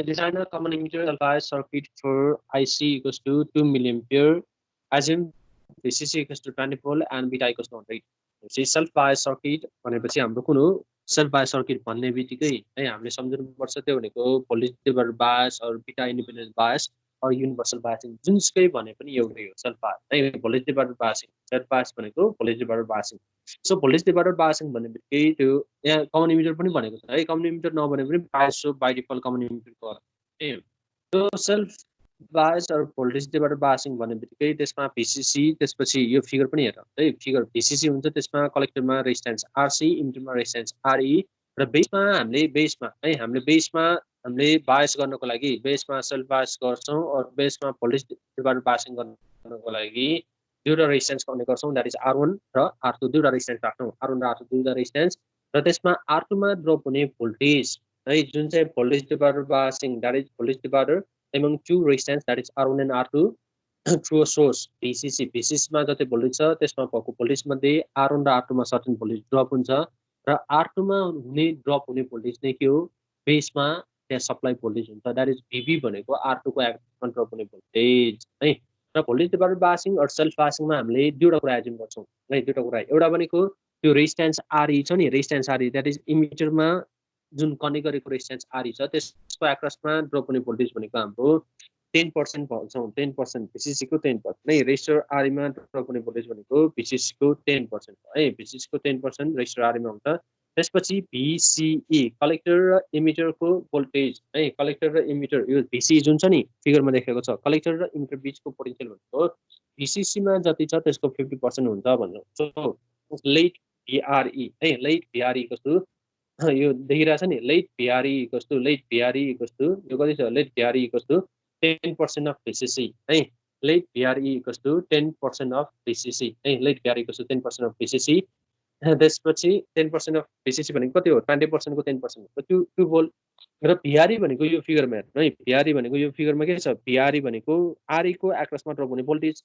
design a common emitter self-bias circuit for IC equals to 2 milliampere. Assume VCC equals to 20 volt and beta equals to 100. See self-bias circuit भनेपछि हाम्रो कुन हो self-bias circuit भन्ने बित्तिकै है हामीले सम्झनुपर्छ त्यो भनेको voltage divider bias or beta independent bias or universal biasing जुनसुकै भने पनि एउटै हो self-bias है voltage divider biasing self-bias भनेको voltage divider biasing so voltage divider biasing भन्ने बित्तिकै त्यो यहाँ common emitter पनि भनेको छ है common emitter नभने पनि bias हो by default common emitter को है त्यो self bias or voltage divider biasing भन्ने बित्तिकै त्यसमा VCC त्यसपछि यो फिगर पनि हेर है फिगर VCC हुन्छ त्यसमा कलेक्टरमा रेजिस्टेन्स RC इमिटरमा रेजिस्टेन्स RE र बेसमा हामीले बायस गर्नको लागि बेसमा सेल्फ बायस गर्छौं र बेसमा भोल्टेज डिभाइडर बायसिङ गर्नको लागि दुईटा रेजिस्टेन्स गर्ने गर्छौं दैट इज R1 र R2 दुईटा रेजिस्टेन्स राख्छौं R1 र R2 दुईटा रेजिस्टेन्स र त्यसमा R2 मा ड्रप हुने भोल्टेज है जुन चाहिँ voltage divider biasing that is voltage divider among two resistance that is R1 and R2 through a source VCC मा जति भोल्टेज छ त्यसमा भएको भोल्टेज मध्ये R1 र R2 मा सर्टेन भोल्टेज ड्रप हुन्छ र R2 मा हुने ड्रप हुने भोल्टेज नै के हो बेसमा त्यहाँ सप्लाई भोल्टेज हुन्छ दैट इज VB भनेको R2 को एक्समा ड्रप हुने भोल्टेज है र भोल्टेज डिभाइडर बायसिङ र सेल्फ बायसिङ मा हामीले दुईटा कुरा एज्युम गर्छौं है दुईटा कुरा एउटा भनेको त्यो रेजिस्टेन्स RE छ नि रेजिस्टेन्स RE दैट इज इमिटरमा जुन कनेक्ट गरेको रेजिस्टेन्स RE छ त्यसको एक्रोसमा ड्रप हुने भोल्टेज भनेको हाम्रो 10% भन्छौं 10% VCC को 10% नै रेजिस्टर RE मा ड्रप हुने भोल्टेज भनेको VCC को 10% है VCC को 10% रेजिस्टर RE मा हुन्छ त्यसपछि VCE कलेक्टर र इमिटर को भोल्टेज है कलेक्टर र इमिटर यो VCE जुन छ नि फिगरमा देखेको छ कलेक्टर र इमिटर बीचको पोटेन्शियल भनेको VCC मा जति छ त्यसको 50% हुन्छ भन्छौं सो लेट VRE है लेट VRE कस्तो यो देखिरा छ नि let VRE equals to let VRE equals to यो कति छ let VRE equals to 10% of VCC है let VRE equals to 10% of VCC है let VRE equals to 10% of VCC त्यसपछि 10% अफ VCC भनेको कति हो 20% को 10% हो 2 भोल्ट र VRE भनेको यो फिगरमा हेर्नु है VRE भनेको यो फिगरमा के छ VRE भनेको RE को एक्रोसमा ड्रप हुने भोल्टेज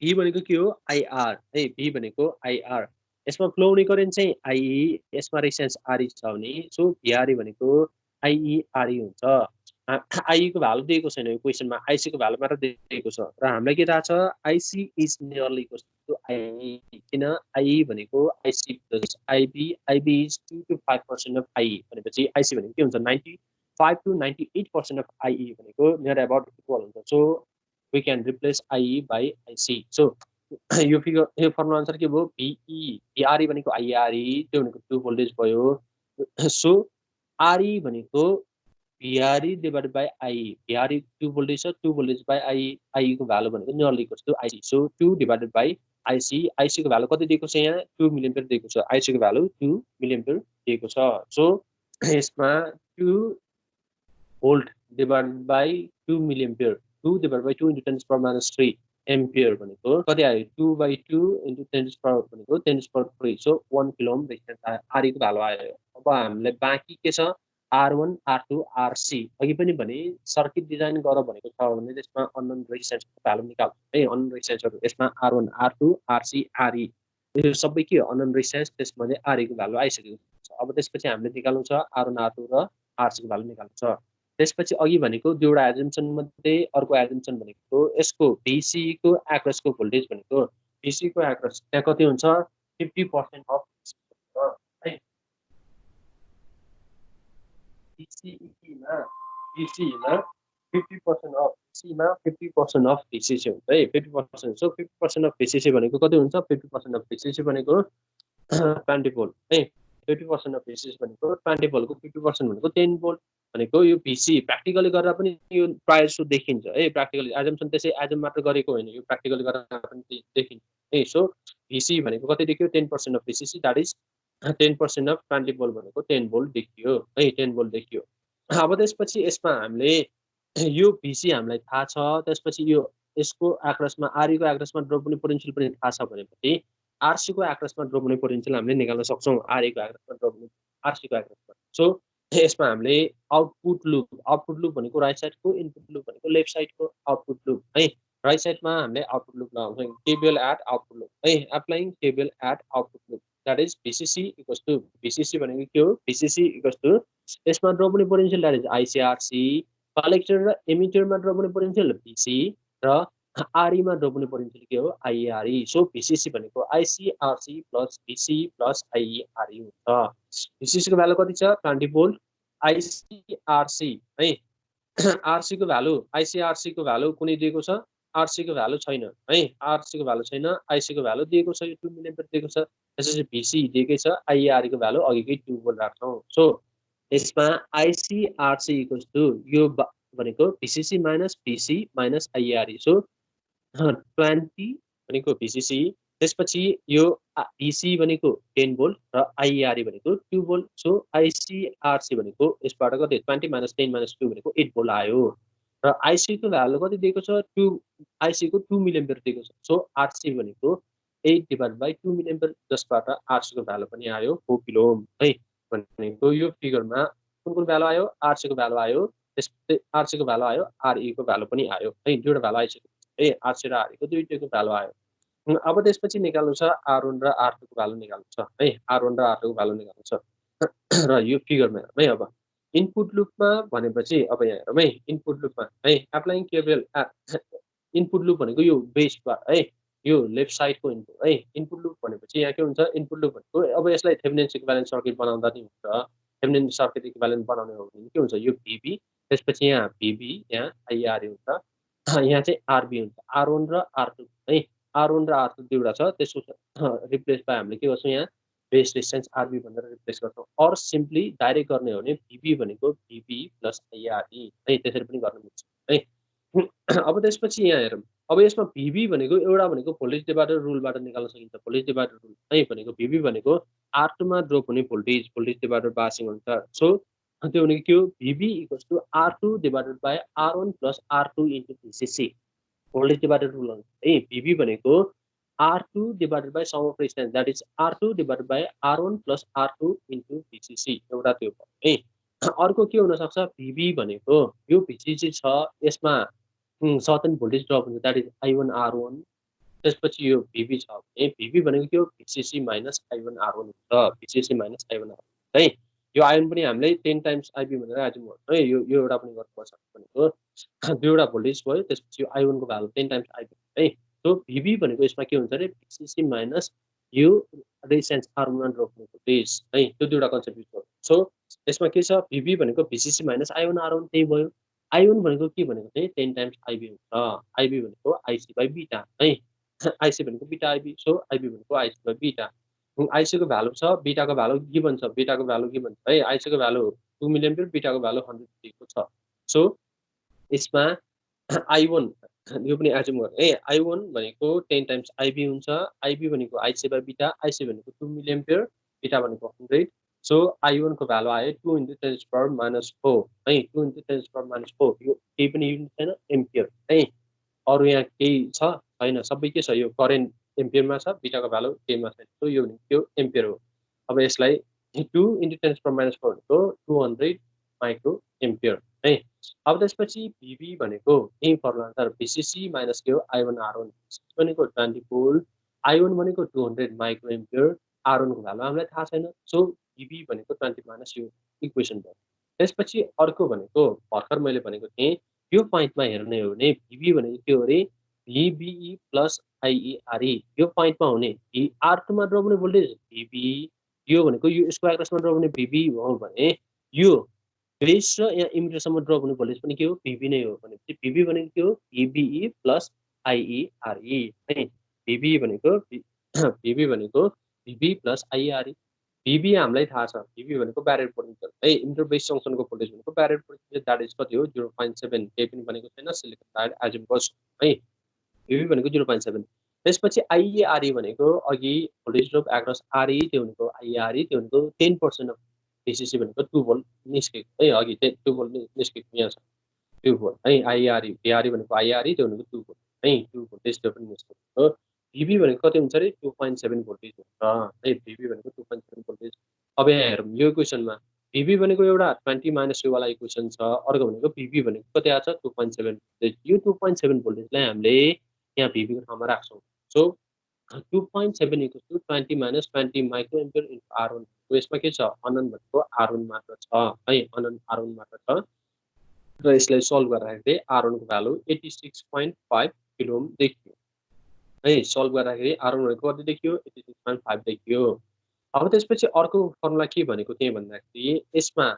V भनेको के हो IR है V भनेको IR यसमा फ्लो हुने करेन्ट चाहिँ IE यसमा रेजिस्टेन्स RE छ भने सो VRE भनेको IE RE हुन्छ IE को भ्यालु दिएको छैन यो क्वेशनमा IC को भ्यालु मात्र दिएको छ र हामीलाई के थाहा छ IC is nearly equal to IE किन IE भनेको IC plus IB is 2 to 5% of IE भनेपछि IC भनेको के हुन्छ 95 to 98% अफ IE भनेको नियर अबाउट इक्वल हुन्छ so we can replace IE by IC so यो फिगर यो फर्मुला अनुसार के भयो VRE भनेको IRE त्यो भनेको 2 भोल्टेज भयो सो RE भनेको VRE divided by IE VRE 2 voltage छ 2 भोल्टेज बाइ IE को भ्यालु भनेको nearly equals to IC so 2 divided by IC को भ्यालु कति दिएको छ यहाँ 2 मिलिएम्पियर दिएको छ IC को भ्यालु 2 मिलिएम्पियर दिएको छ सो यसमा 2 volt divided by 2 milliampere 2 divided by 2 into 10 to the power minus 3 ampere भनेको कति आयो 2/2 into 10 to the power भनेको 10 to the power 3 so 1 kilo ohm resistance आयो RE को भ्यालु आयो अब हामीले बाँकी के छ R1 R2 RC अघि पनि भने सर्किट डिजाइन गर भनेको छ भने त्यसमा अननोन रेजिस्टेन्सको भ्यालु निकाल है अननोन रेजिस्टेन्सहरु यसमा R1 R2 RC RE यो सबै के अननोन रेजिस्टेन्स त्यसमध्ये RE को भ्यालु आइसकेको छ अब त्यसपछि हामीले निकाल्नु छ R1 R2 र RC को भ्यालु निकाल्नु छ त्यसपछि अघि भनेको दुईटा एजम्पसन मध्ये अर्को एजम्पसन भनेको यसको VC को एक्रोस को भोल्टेज भनेको VC को एक्रोस त्यहाँ कति हुन्छ 50% अफ है VC मा 50% अफ VC मा 50% अफ VCC हुन्छ है 50% सो 50% अफ VCC भनेको कति हुन्छ 50% अफ VCC भनेको 20 भोल्ट है 50% अफ VCC भनेको 20 भोल्टको 50% भनेको 10 भोल्ट भनेको यो VC प्र्याक्टिकली गरेर पनि यो प्राय जस्तो देखिन्छ है प्र्याक्टिकली एजम्पसन त्यसै एजम मात्र गरेको होइन यो प्र्याक्टिकली गरेर पनि देखिन्छ है सो VC भनेको कति देखियो 10% of VCC that is 10% of 20 volt भनेको 10 भोल्ट देखियो है 10 भोल्ट देखियो अब त्यसपछि यसमा हामीले यो VC हामीलाई थाहा छ त्यसपछि यो यसको एक्रोसमा RE को एक्रोसमा ड्रप हुने पोटेन्शियल पनि थाहा छ भनेपछि RC को एक्रोसमा ड्रप हुने पोटेन्शियल हामीले निकाल्न सक्छौं RE को एक्रोसमा ड्रप हुने RC को एक्रोसमा सो यसमा हामीले आउटपुट लुप भनेको राइट साइड को इनपुट लुप भनेको लेफ्ट साइड को आउटपुट लुप है राइट साइडमा हामीले आउटपुट लुप लगाउँछौं KVL एट आउटपुट लुप है applying KVL at output loop that is VCC equals to VCC भनेको के हो VCC equals to यसमा ड्रप हुने potential that is ICRC collector र एमिटरमा ड्रप हुने पोटेन्शियल VC र RE मा ड्रप हुने पोटेन्शियल के हो IERE सो VCC भनेको ICRC plus VC plus IERE हुन्छ VCC को भ्यालु कति छ 20 भोल्ट ICRC है RC को भ्यालु ICRC को भ्यालु कुनै दिएको छ RC को भ्यालु छैन है RC को भ्यालु छैन IC को भ्यालु दिएको छ यो 2 मिली एम्पियर दिएको छ त्यसैले VC दिएकै छ IERE को भ्यालु अघिकै 2 भोल्ट राख्छौं सो यसमा ICRC इक्वल्स टु यो भनेको VCC minus VC minus IERE so 20 भनेको VCC त्यसपछि यो VC भनेको 10 भोल्ट र IERE भनेको 2 भोल्ट सो ICRC भनेको यसबाट कति 20 माइनस 10 माइनस 2 भनेको 8 भोल्ट आयो र IC को भ्यालु कति दिएको छ 2 IC को 2 मिली एम्पियर दिएको छ सो RC भनेको 8 डिवाइडेड बाइ 2 मिली एम्पियर जसबाट RC को भ्यालु पनि आयो 4 किलो ओम है भनेको यो फिगरमा कुन भ्यालु आयो RC को भ्यालु आयो त्यसपछि RC को भ्यालु आयो RE को भ्यालु पनि आयो है दुईटा भ्यालु आइसक्यो ए RC र RE को दुईटैको भ्यालु आयो अब त्यसपछि निकाल्नु छ R1 र R2 को भ्यालु निकाल्नु छ है R1 र R2 को भ्यालु निकाल्नु छ र यो फिगरमा हेरौँ है अब इनपुट लुपमा भनेपछि अब यहाँ हेरौँ है इनपुट लुपमा है एप्लाइङ केवल इनपुट लुप भनेको यो बेस बार है यो लेफ्ट साइडको इनपुट है इनपुट लुप भनेपछि यहाँ के हुन्छ इनपुट लुप भनेको अब यसलाई थेभेनिन इक्विभ्यालेन्ट सर्किट बनाउँदा नि हुन्छ थेभेनिन सर्किट इक्विभ्यालेन्ट बनाउने हो भने के हुन्छ यो VB त्यसपछि यहाँ VB यहाँ IERE हुन्छ यहाँ चाहिँ RB हुन्छ R1 र R2 है R1 र R2 दुईवटा छ त्यसको रिप्लेस बाइ हामीले के गर्छौं यहाँ बेस रेजिस्टेन्स RB भनेर रिप्लेस गर्छौं और सिम्पली डाइरेक्ट गर्ने हो भने VB भनेको VB प्लस IERE है त्यसरी पनि गर्न मिल्छ है अब त्यसपछि यहाँ हेरौँ अब यसमा VB भनेको एउटा भनेको भोल्टेज डिभाइडर रुलबाट निकाल्न सकिन्छ भोल्टेज डिभाइडर रुल है भनेको VB भनेको R2 मा ड्रप हुने भोल्टेज डिभाइडर बासिङ हुन्छ सो त्यो भनेको के हो VB equals to R2 divided by R1 plus R2 into VCC voltage divider rule है VB भनेको R2 divided by sum of resistance that is R2 divided by R1 plus R2 into VCC एउटा त्यो है अर्को के हुन सक्छ VB भनेको यो VCC छ यसमा सर्टेन भोल्टेज ड्रप हुन्छ दैट इज I1 R1 त्यसपछि यो VB छ है VB भनेको के हो VCC माइनस I1 R1 हुन्छ VCC माइनस I1 R1 है यो आयन पनि हामीले 10 टाइम्स IB भनेर एज्युम गर्छौं है यो एउटा पनि गर्नुपर्छ भनेको दुईवटा भोल्टेज भयो त्यसपछि यो I1 को भ्यालु 10 टाइम्स IB है सो VB भनेको यसमा के हुन्छ रे VCC माइनस यो रेजिस्टेन्स R1 मा ड्रप हुने भोल्टेज है त्यो दुईटा कन्सेप्ट युज गर्छौं सो यसमा के छ VB भनेको VCC माइनस I1 R1 त्यही भयो I1 भनेको के भनेको चाहिँ 10 टाइम्स IB हुन्छ IB भनेको IC बाइ बीटा है IC भनेको बीटा IB सो IB भनेको IC बाइ बीटा IC को भ्यालु छ बीटा को भ्यालु गिवन छ बीटा को भ्यालु गिवन छ है IC को भ्यालु 2 मिली एम्पियर बीटा को भ्यालु 100 दिएको छ सो यसमा I1 यो पनि एज्युम गरौँ है I1 भनेको 10 टाइम्स IB हुन्छ IB भनेको IC बाइ बीटा IC भनेको 2 मिली एम्पियर बीटा भनेको 100 सो I1 को भ्यालु आयो 2 × 10⁻⁴ है 2 × 10⁻⁴ यो केही पनि युनिट छैन एम्पियर है अरु यहाँ केही छ हैन सबै के छ यो करेन्ट एम्पियरमा छ बीटा को भ्यालु केमा छ सो यो भनेको एम्पियर हो अब यसलाई 2 × 10⁻⁴ भनेको 200 माइक्रो एम्पियर है अब त्यसपछि VB भनेको यही फर्मुला अनुसार VCC माइनस के हो I1 R1 भनेको 20 भोल्ट I1 भनेको 200 माइक्रो एम्पियर R1 को भ्यालु हामीलाई थाहा छैन सो VB भनेको 20 माइनस यो इक्वेसन भयो त्यसपछि अर्को भनेको भर्खर मैले भनेको थिएँ यो पोइन्टमा हेर्ने हो भने VB भनेको के हो रे VBE प्लस IERE यो पोइन्टमा हुने R2 मा ड्रप हुने भोल्टेज VB यो भनेको यो स्क्वायर क्रसमा ड्रप हुने VB हो भने यो बेस र यहाँ इमिटरसम्म ड्रप हुने भोल्टेज पनि के हो VB नै हो भनेपछि VB भनेको के हो VBE प्लस IERE है VB भनेको VB प्लस IERE VB हामीलाई थाहा छ VB भनेको ब्यारेड पोटेन्शियल है इमिटर बेस जंक्सनको भोल्टेज भनेको ब्यारेड पोटेन्शियल दैट इज कति हो 0.7 केही पनि भनेको छैन सिलिकन डायोड एज्युम गर्छौं है VB भनेको 0.7 त्यसपछि IERE भनेको अघि भोल्टेज ड्रप एक्रस RE त्यो भनेको IERE त्यो भनेको 10% अफ VCC भनेको 2 भोल्ट निस्केको है अघि 2 भोल्ट निस्केको यहाँ छ 2 भोल्ट है IERE VRE भनेको IERE त्यो भनेको 2 भोल्ट है 2 भोल्टेज त्यो पनि निस्केको हो VB भनेको कति हुन्छ रे 2.7 भोल्टेज हुन्छ है VB भनेको 2.7 भोल्टेज अब यहाँ हेरौँ यो इक्वेसनमा VB भनेको एउटा 20 माइनस यो वाला इक्वेसन छ अर्को भनेको VB भनेको कति आछ 2.7 भोल्टेज यो 2.7 भोल्टेजलाई हामीले यहाँ VB को ठाउँमा राख्छौं so 2.7 equals to 20 minus 20 microampere into R1 को यसमा के छ अनन भनेको R1 मात्र छ है अनन R1 मात्र छ र यसलाई सल्भ गर्दाखेरि R1 को भ्यालु 86.5 किलो ओम देखियो है सल्भ गर्दाखेरि R1 भनेको कति देखियो 86.5 देखियो अब त्यसपछि अर्को फर्मुला के भनेको त्यही भन्दाखेरि यसमा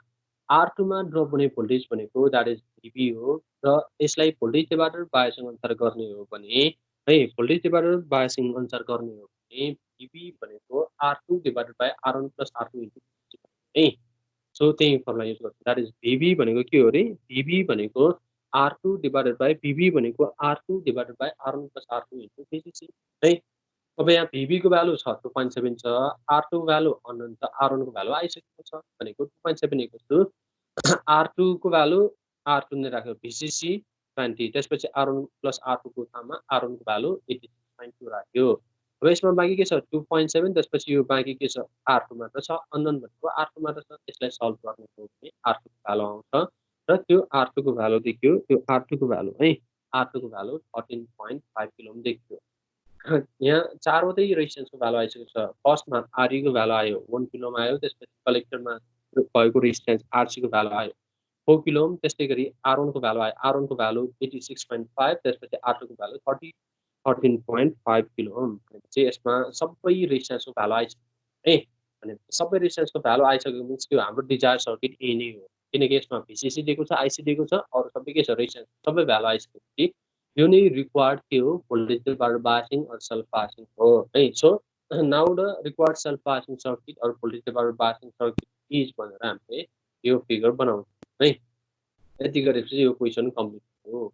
R2 मा ड्रप हुने भोल्टेज भनेको दैट इज VB हो र यसलाई भोल्टेज डिभाइडर बायसिङ अनुसार गर्ने हो भने है भोल्टेज डिभाइडर बायसिङ अनुसार गर्ने हो भने VB भनेको R2 divided by R1 plus R2 into है सो त्यही फर्मुला युज गर्छु दैट इज VB भनेको के हो रे VB भनेको R2 डिभाइडेड बाइ VB भनेको R2 divided by R1 plus R2 into VCC है अब यहाँ VB को भ्यालु छ 2.7 छ R2 को भ्यालु अनन्त R1 को भ्यालु आइसकेको छ भनेको 2.7 इक्वल्स टु R2 को भ्यालु R2 नै राख्यो VCC 20 त्यसपछि R1 प्लस R2 को ठाउँमा R1 को भ्यालु 86.2 राख्यो अब यसमा बाँकी के छ 2.7 त्यसपछि यो बाँकी के छ R2 मात्र छ अननोन भनेको R2 मात्र छ त्यसलाई सल्भ गर्ने हो भने R2 को भ्यालु आउँछ र त्यो R2 को भ्यालु देखियो त्यो R2 को भ्यालु है R2 को भ्यालु 13.5 किलो ओम देखियो यहाँ चारवटै रेजिस्टेन्सको भ्यालु आइसकेको छ फर्स्टमा RE को भ्यालु आयो 1 किलो ओम आयो त्यसपछि कलेक्टरमा भएको रेजिस्टेन्स RC को भ्यालु आयो 4 किलो ओम त्यसै गरी R1 को भ्यालु आयो R1 को भ्यालु 86.5 त्यसपछि R2 को भ्यालु 13.5 किलो ओम भनेपछि यसमा सबै रेजिस्टेन्सको भ्यालु आइसक्यो है भने सबै रेजिस्टेन्सको भ्यालु आइसकेको मिन्स कि हाम्रो डिजायर सर्किट यही नै हो किनकि यसमा VCC दिएको छ IC दिएको छ अरु सबै के छ रेजिस्टेन्स सबै भ्यालु आइसकेपछि यो नै रिक्वायर्ड के हो voltage divider biasing or self biasing हो है so now the required self biasing circuit or voltage divider biasing circuit is भनेर हामीले यो फिगर बनाउँछौँ है यति गरेपछि यो क्वेसन कम्प्लिट हो